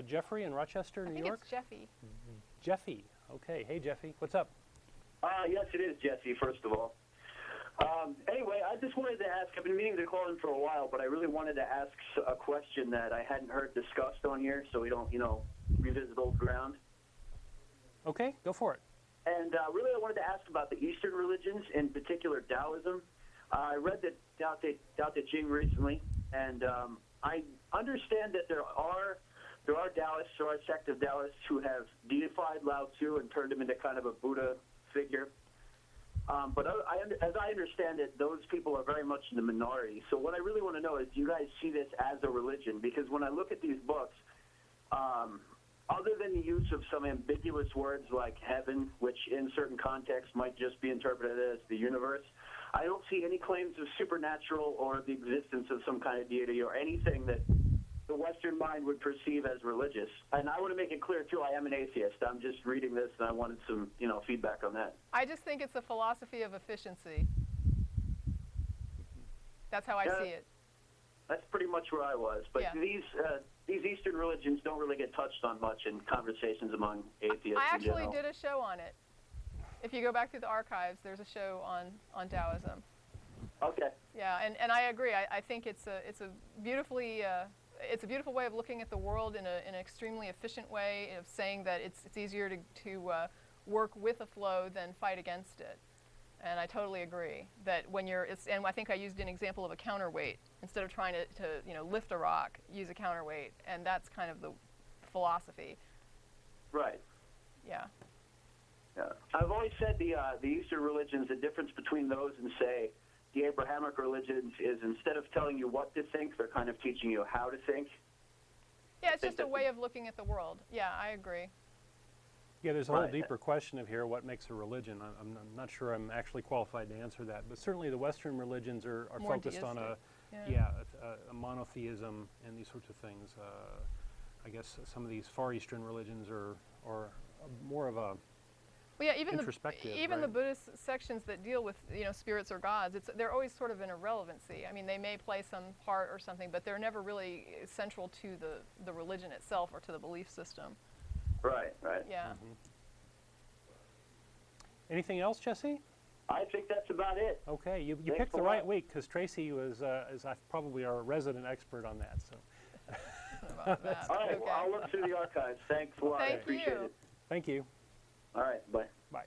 Jeffrey in Rochester, New York? It's Jeffy. Jeffy. Okay. Hey, Jeffy. What's up? Yes, it is Jesse, first of all. Anyway, I just wanted to ask, I've been meaning to call in for a while, but I really wanted to ask a question that I hadn't heard discussed on here so we don't, revisit old ground. Okay, go for it. And really I wanted to ask about the Eastern religions, in particular Taoism. I read the Tao Te Ching recently, and I understand that there are Taoists, there are a sect of Taoists who have deified Lao Tzu and turned him into kind of a Buddha figure. But as I understand it, those people are very much in the minority. So what I really want to know is, do you guys see this as a religion? Because when I look at these books, other than the use of some ambiguous words like heaven, which in certain contexts might just be interpreted as the universe, I don't see any claims of supernatural or the existence of some kind of deity or anything that the Western mind would perceive as religious. And I want to make it clear, too, I am an atheist. I'm just reading this, and I wanted some, feedback on that. I just think it's a philosophy of efficiency. That's how I see it. That's pretty much where I was. But yeah. These Eastern religions don't really get touched on much in conversations among atheists. I actually did a show on it. If you go back through the archives, there's a show on Taoism. Okay. Yeah, and I agree. I think it's a beautiful way of looking at the world in an extremely efficient way, of saying that it's easier to work with a flow than fight against it. And I totally agree that when and I think I used an example of a counterweight. Instead of trying to lift a rock, use a counterweight, and that's kind of the philosophy. Right. Yeah. Yeah. I've always said the Eastern religions, the difference between those and, say, the Abrahamic religions is, instead of telling you what to think, they're kind of teaching you how to think. Yeah, it's just a way of looking at the world. Yeah, I agree. Yeah, there's a whole deeper question of here, what makes a religion? I'm not sure I'm actually qualified to answer that, but certainly the Western religions are focused on a monotheism and these sorts of things. I guess some of these Far Eastern religions are more of a introspective. Even the Buddhist sections that deal with spirits or gods, they're always sort of an irrelevancy. I mean, they may play some part or something, but they're never really central to the religion itself or to the belief system. Right. Yeah. Mm-hmm. Anything else, Jesse? I think that's about it. Okay, you picked the right week, because Tracie is probably our resident expert on that. So. About that. All right, okay. well, I'll look through the archives. Thanks a lot. I appreciate it. Thank you. All right, bye. Bye.